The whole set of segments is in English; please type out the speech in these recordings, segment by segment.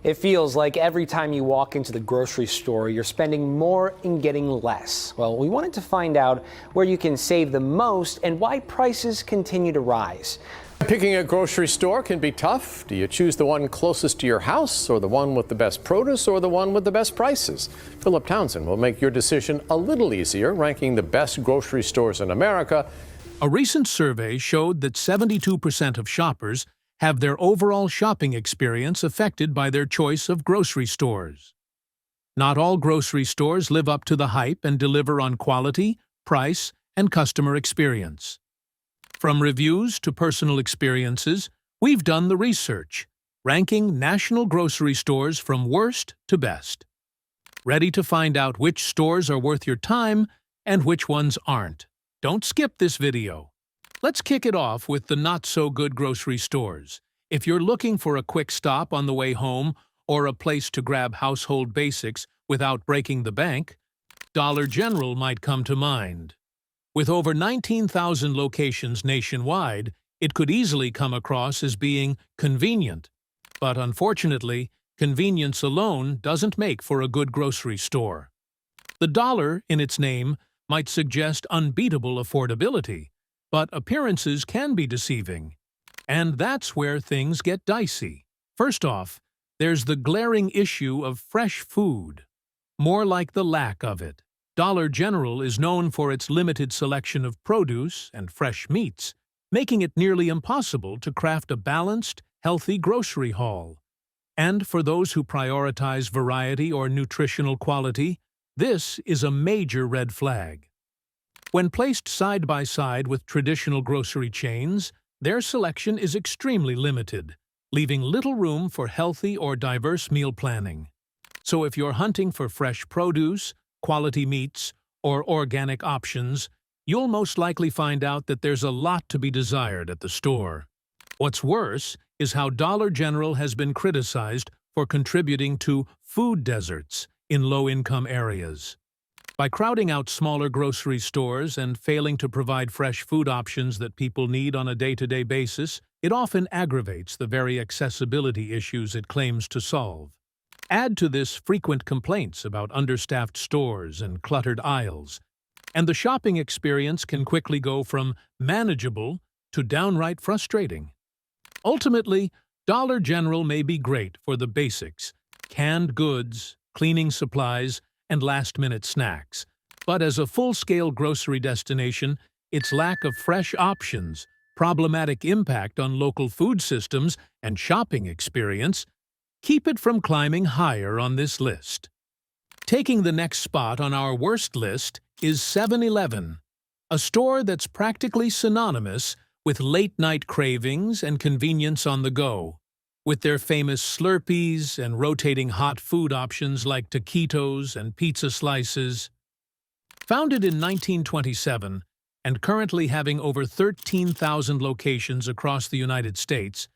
It feels like every time you walk into the grocery store, you're spending more and getting less. Well, we wanted to find out where you can save the most and why prices continue to rise. Picking a grocery store can be tough. Do you choose the one closest to your house, or the one with the best produce, or the one with the best prices? Philip Townsend will make your decision a little easier, ranking the best grocery stores in America. A recent survey showed that 72% of shoppers have their overall shopping experience affected by their choice of grocery stores. Not all grocery stores live up to the hype and deliver on quality, price, and customer experience. From reviews to personal experiences, we've done the research, ranking national grocery stores from worst to best. Ready to find out which stores are worth your time and which ones aren't? Don't skip this video. Let's kick it off with the not-so-good grocery stores. If you're looking for a quick stop on the way home or a place to grab household basics without breaking the bank, Dollar General might come to mind. With over 19,000 locations nationwide, it could easily come across as being convenient. But unfortunately, convenience alone doesn't make for a good grocery store. The dollar, in its name, might suggest unbeatable affordability, but appearances can be deceiving. And that's where things get dicey. First off, there's the glaring issue of fresh food. More like the lack of it. Dollar General is known for its limited selection of produce and fresh meats, making it nearly impossible to craft a balanced, healthy grocery haul. And for those who prioritize variety or nutritional quality, this is a major red flag. When placed side by side with traditional grocery chains, their selection is extremely limited, leaving little room for healthy or diverse meal planning. So if you're hunting for fresh produce, quality meats, or organic options, you'll most likely find out that there's a lot to be desired at the store. What's worse is how Dollar General has been criticized for contributing to food deserts in low-income areas. By crowding out smaller grocery stores and failing to provide fresh food options that people need on a day-to-day basis, it often aggravates the very accessibility issues it claims to solve. Add to this frequent complaints about understaffed stores and cluttered aisles, and the shopping experience can quickly go from manageable to downright frustrating. Ultimately, Dollar General may be great for the basics, canned goods, cleaning supplies, and last-minute snacks. But as a full-scale grocery destination, its lack of fresh options, problematic impact on local food systems, and shopping experience keep it from climbing higher on this list. Taking the next spot on our worst list is 7-Eleven, a store that's practically synonymous with late-night cravings and convenience on the go. With their famous Slurpees and rotating hot food options like taquitos and pizza slices. Founded in 1927 and currently having over 13,000 locations across the United States,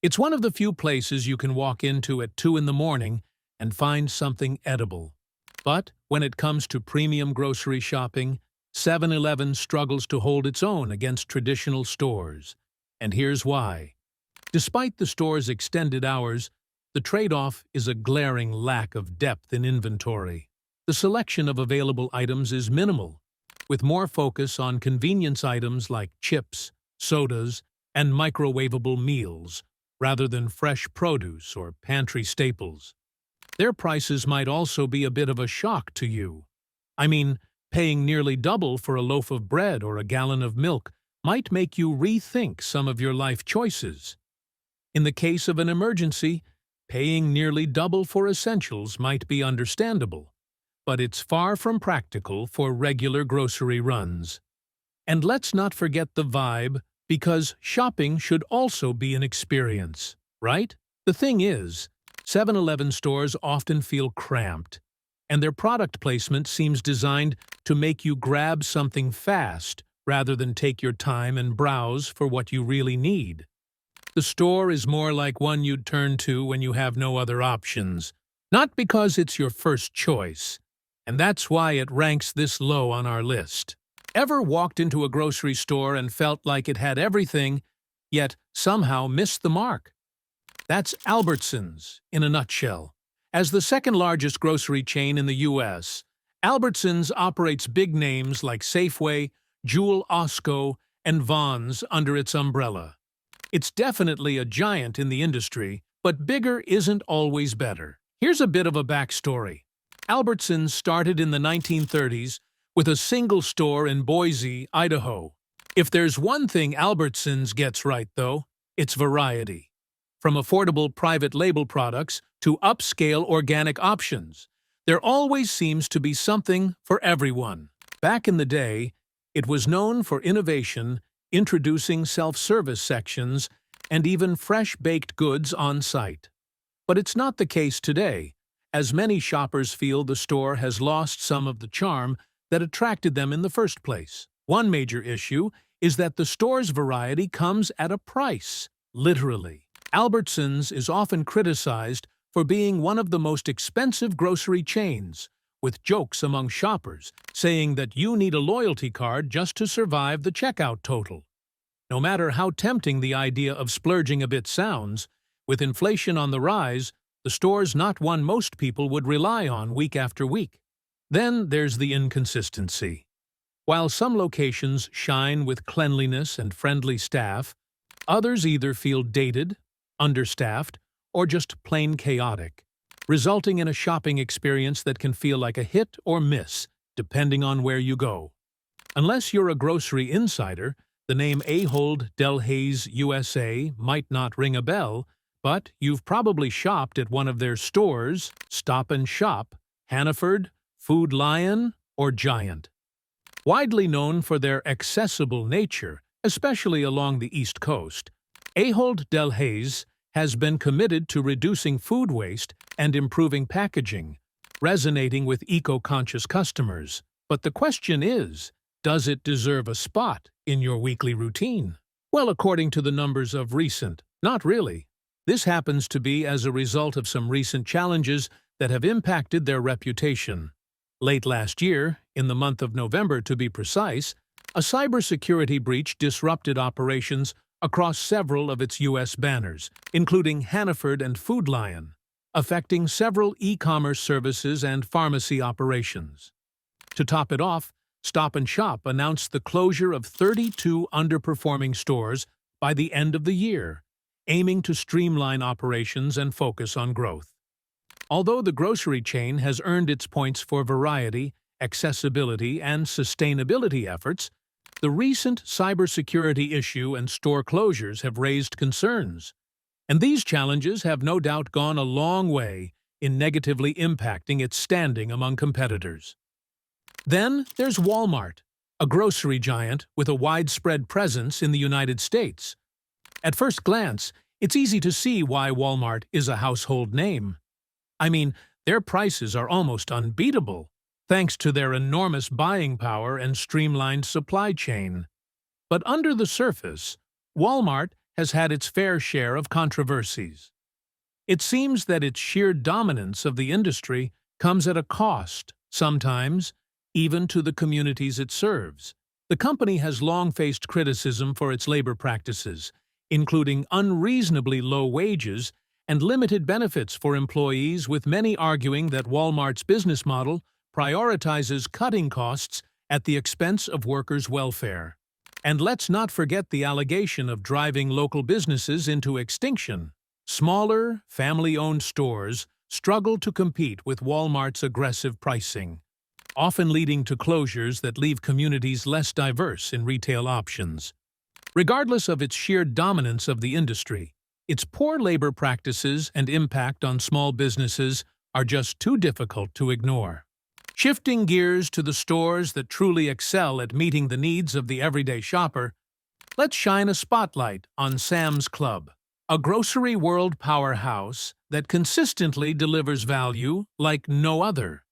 it's one of the few places you can walk into at 2 in the morning and find something edible. But when it comes to premium grocery shopping, 7-Eleven struggles to hold its own against traditional stores. And here's why. Despite the store's extended hours, the trade-off is a glaring lack of depth in inventory. The selection of available items is minimal, with more focus on convenience items like chips, sodas, and microwavable meals, rather than fresh produce or pantry staples. Their prices might also be a bit of a shock to you. I mean, paying nearly double for a loaf of bread or a gallon of milk might make you rethink some of your life choices. In the case of an emergency, paying nearly double for essentials might be understandable, but it's far from practical for regular grocery runs. And let's not forget the vibe, because shopping should also be an experience, right? The thing is, 7-Eleven stores often feel cramped, and their product placement seems designed to make you grab something fast rather than take your time and browse for what you really need. The store is more like one you'd turn to when you have no other options, not because it's your first choice, and that's why it ranks this low on our list. Ever walked into a grocery store and felt like it had everything, yet somehow missed the mark? That's Albertsons in a nutshell. As the second largest grocery chain in the U.S., Albertsons operates big names like Safeway, Jewel Osco, and Vons under its umbrella. It's definitely a giant in the industry, but bigger isn't always better. Here's a bit of a backstory. Albertsons started in the 1930s with a single store in Boise, Idaho. If there's one thing Albertsons gets right, though, it's variety. From affordable private label products to upscale organic options, there always seems to be something for everyone. Back in the day, it was known for innovation, introducing self-service sections, and even fresh baked goods on site. But it's not the case today, as many shoppers feel the store has lost some of the charm that attracted them in the first place. One major issue is that the store's variety comes at a price, literally. Albertsons is often criticized for being one of the most expensive grocery chains, with jokes among shoppers saying that you need a loyalty card just to survive the checkout total. No matter how tempting the idea of splurging a bit sounds, with inflation on the rise, the store's not one most people would rely on week after week. Then there's the inconsistency. While some locations shine with cleanliness and friendly staff, others either feel dated, understaffed, or just plain chaotic, resulting in a shopping experience that can feel like a hit or miss, depending on where you go. Unless you're a grocery insider, the name Ahold Delhaize USA might not ring a bell, but you've probably shopped at one of their stores, Stop and Shop, Hannaford, Food Lion, or Giant. Widely known for their accessible nature, especially along the East Coast, Ahold Delhaize has been committed to reducing food waste and improving packaging, resonating with eco-conscious customers. But the question is, does it deserve a spot in your weekly routine? Well, according to the numbers of recent, not really. This happens to be as a result of some recent challenges that have impacted their reputation. Late last year, in the month of November to be precise, a cybersecurity breach disrupted operations across several of its U.S. banners, including Hannaford and Food Lion, affecting several e-commerce services and pharmacy operations. To top it off, Stop and Shop announced the closure of 32 underperforming stores by the end of the year, aiming to streamline operations and focus on growth. Although the grocery chain has earned its points for variety, accessibility, and sustainability efforts, the recent cybersecurity issue and store closures have raised concerns, and these challenges have no doubt gone a long way in negatively impacting its standing among competitors. Then there's Walmart, a grocery giant with a widespread presence in the United States. At first glance, it's easy to see why Walmart is a household name. I mean, their prices are almost unbeatable, thanks to their enormous buying power and streamlined supply chain. But under the surface, Walmart has had its fair share of controversies. It seems that its sheer dominance of the industry comes at a cost, sometimes, even to the communities it serves. The company has long faced criticism for its labor practices, including unreasonably low wages and limited benefits for employees, with many arguing that Walmart's business model prioritizes cutting costs at the expense of workers' welfare. And let's not forget the allegation of driving local businesses into extinction. Smaller, family-owned stores struggle to compete with Walmart's aggressive pricing, often leading to closures that leave communities less diverse in retail options. Regardless of its sheer dominance of the industry, its poor labor practices and impact on small businesses are just too difficult to ignore. Shifting gears to the stores that truly excel at meeting the needs of the everyday shopper, let's shine a spotlight on Sam's Club, a grocery world powerhouse that consistently delivers value like no other.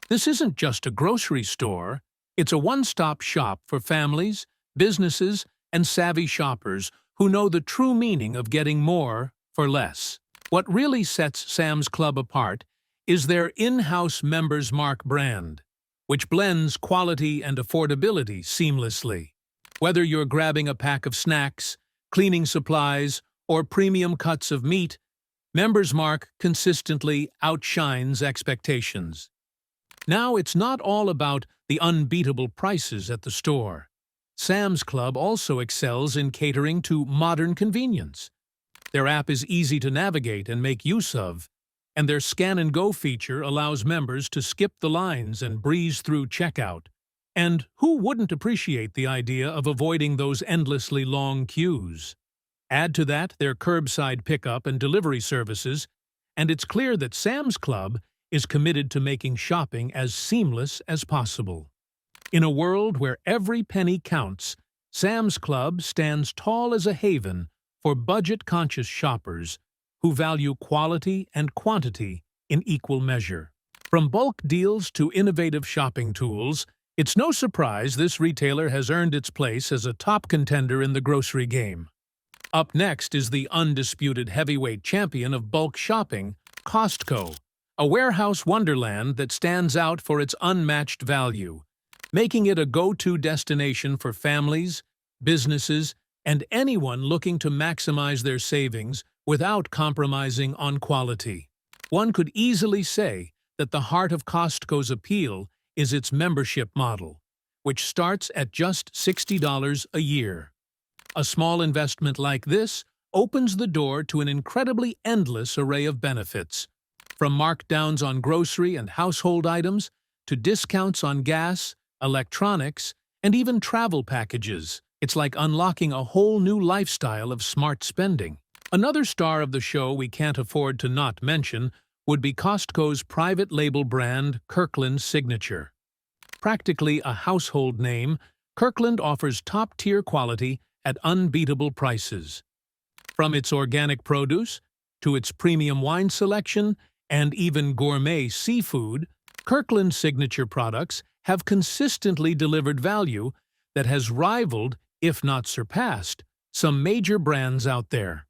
This isn't just a grocery store, it's a one-stop shop for families, businesses, and savvy shoppers who know the true meaning of getting more for less. What really sets Sam's Club apart is their in-house Members Mark brand, which blends quality and affordability seamlessly. Whether you're grabbing a pack of snacks, cleaning supplies, or premium cuts of meat, Members Mark consistently outshines expectations. Now it's not all about the unbeatable prices at the store. Sam's Club also excels in catering to modern convenience. Their app is easy to navigate and make use of, and their Scan and Go feature allows members to skip the lines and breeze through checkout. And who wouldn't appreciate the idea of avoiding those endlessly long queues? Add to that their curbside pickup and delivery services, and it's clear that Sam's Club is committed to making shopping as seamless as possible. In a world where every penny counts, Sam's Club stands tall as a haven for budget-conscious shoppers who value quality and quantity in equal measure. From bulk deals to innovative shopping tools, it's no surprise this retailer has earned its place as a top contender in the grocery game. Up next is the undisputed heavyweight champion of bulk shopping, Costco, a warehouse wonderland that stands out for its unmatched value, making it a go-to destination for families, businesses, and anyone looking to maximize their savings without compromising on quality. One could easily say that the heart of Costco's appeal is its membership model, which starts at just $60 a year. A small investment like this opens the door to an incredibly endless array of benefits, from markdowns on grocery and household items to discounts on gas, electronics, and even travel packages. It's like unlocking a whole new lifestyle of smart spending. Another star of the show we can't afford to not mention would be Costco's private label brand, Kirkland Signature. Practically a household name, Kirkland offers top-tier quality at unbeatable prices. From its organic produce to its premium wine selection and even gourmet seafood, Kirkland Signature products have consistently delivered value that has rivaled, if not surpassed, some major brands out there.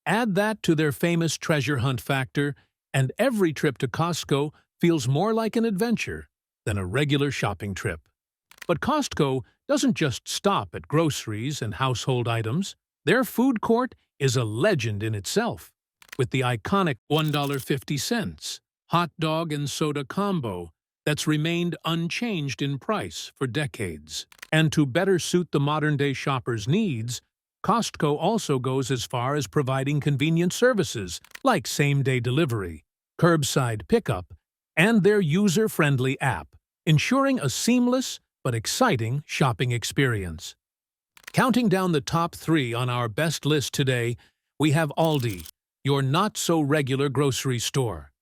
Add that to their famous treasure hunt factor, and every trip to Costco feels more like an adventure than a regular shopping trip. But Costco doesn't just stop at groceries and household items. Their food court is a legend in itself, with the iconic $1.50 hot dog and soda combo that's remained unchanged in price for decades. And to better suit the modern-day shopper's needs, Costco also goes as far as providing convenient services like same-day delivery, curbside pickup, and their user-friendly app, ensuring a seamless but exciting shopping experience. Counting down the top 3 on our best list today, we have Aldi, your not-so-regular grocery store.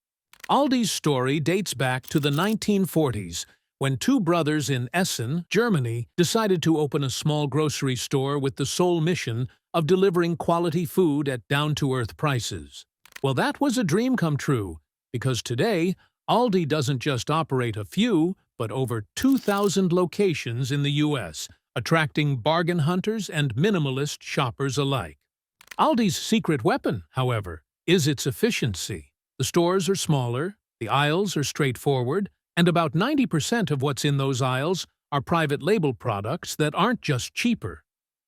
Aldi's story dates back to the 1940s, when 2 brothers in Essen, Germany, decided to open a small grocery store with the sole mission of delivering quality food at down-to-earth prices. Well, that was a dream come true, because today, Aldi doesn't just operate a few, but over 2,000 locations in the U.S., attracting bargain hunters and minimalist shoppers alike. Aldi's secret weapon, however, is its efficiency. The stores are smaller, the aisles are straightforward, and about 90% of what's in those aisles are private label products that aren't just cheaper,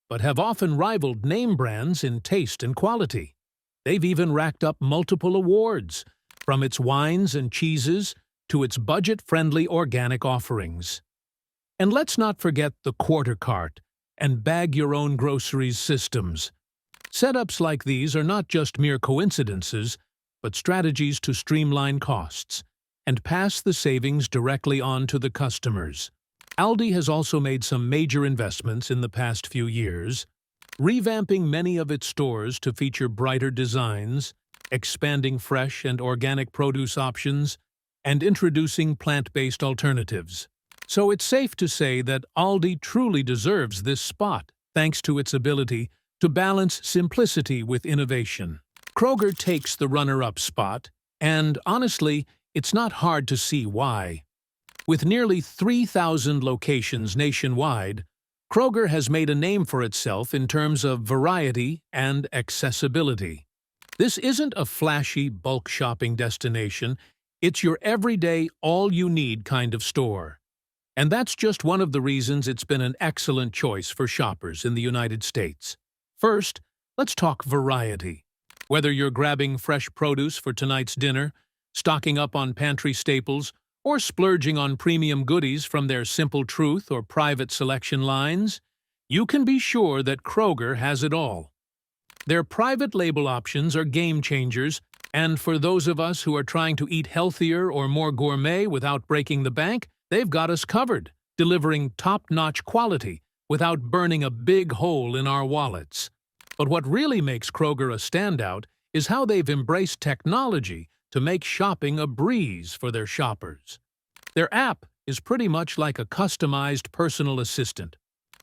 but have often rivaled name brands in taste and quality. They've even racked up multiple awards, from its wines and cheeses to its budget-friendly organic offerings. And let's not forget the quarter cart and bag-your-own-groceries systems. Setups like these are not just mere coincidences, but strategies to streamline costs and pass the savings directly on to the customers. Aldi has also made some major investments in the past few years, revamping many of its stores to feature brighter designs, expanding fresh and organic produce options, and introducing plant-based alternatives. So it's safe to say that Aldi truly deserves this spot, thanks to its ability to balance simplicity with innovation. Kroger takes the runner-up spot, and honestly, it's not hard to see why. With nearly 3,000 locations nationwide, Kroger has made a name for itself in terms of variety and accessibility. This isn't a flashy bulk shopping destination, it's your everyday, all-you-need kind of store. And that's just one of the reasons it's been an excellent choice for shoppers in the United States. First, let's talk variety. Whether you're grabbing fresh produce for tonight's dinner, stocking up on pantry staples, or splurging on premium goodies from their Simple Truth or Private Selection lines, you can be sure that Kroger has it all. Their private label options are game changers, and for those of us who are trying to eat healthier or more gourmet without breaking the bank, they've got us covered, delivering top-notch quality without burning a big hole in our wallets. But what really makes Kroger a standout is how they've embraced technology to make shopping a breeze for their shoppers. Their app is pretty much like a customized personal assistant,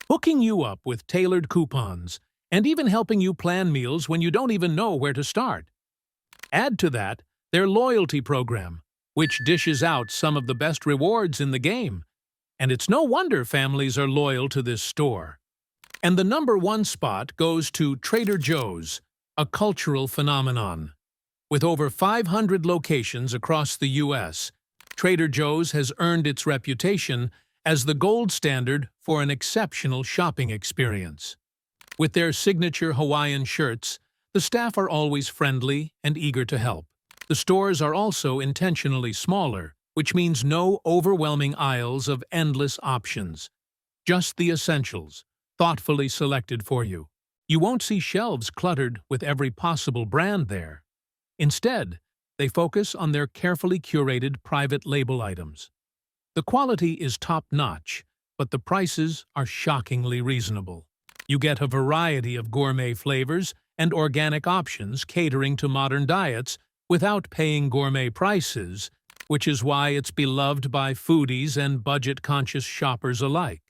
hooking you up with tailored coupons and even helping you plan meals when you don't even know where to start. Add to that their loyalty program, which dishes out some of the best rewards in the game. And it's no wonder families are loyal to this store. And the #1 spot goes to Trader Joe's, a cultural phenomenon. With over 500 locations across the U.S., Trader Joe's has earned its reputation as the gold standard for an exceptional shopping experience. With their signature Hawaiian shirts, the staff are always friendly and eager to help. The stores are also intentionally smaller, which means no overwhelming aisles of endless options. Just the essentials, thoughtfully selected for you. You won't see shelves cluttered with every possible brand there. Instead, they focus on their carefully curated private label items. The quality is top-notch, but the prices are shockingly reasonable. You get a variety of gourmet flavors and organic options catering to modern diets without paying gourmet prices, which is why it's beloved by foodies and budget-conscious shoppers alike.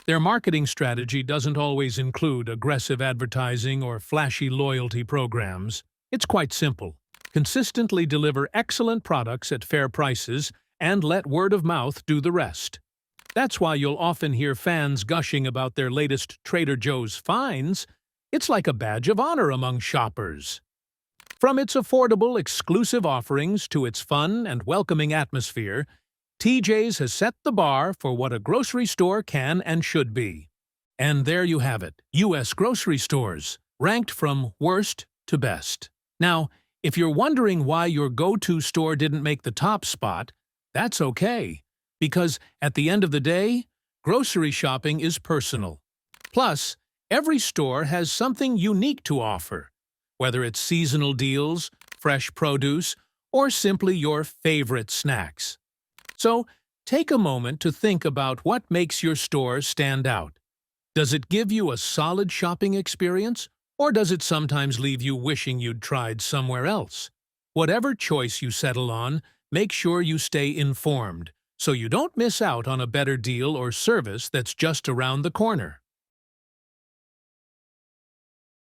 Their marketing strategy doesn't always include aggressive advertising or flashy loyalty programs. It's quite simple. Consistently deliver excellent products at fair prices and let word of mouth do the rest. That's why you'll often hear fans gushing about their latest Trader Joe's finds. It's like a badge of honor among shoppers. From its affordable, exclusive offerings to its fun and welcoming atmosphere, TJ's has set the bar for what a grocery store can and should be. And there you have it, U.S. grocery stores, ranked from worst to best. Now, if you're wondering why your go-to store didn't make the top spot, that's okay, because at the end of the day, grocery shopping is personal. Plus, every store has something unique to offer, whether it's seasonal deals, fresh produce, or simply your favorite snacks. So, take a moment to think about what makes your store stand out. Does it give you a solid shopping experience, or does it sometimes leave you wishing you'd tried somewhere else? Whatever choice you settle on, make sure you stay informed, so you don't miss out on a better deal or service that's just around the corner.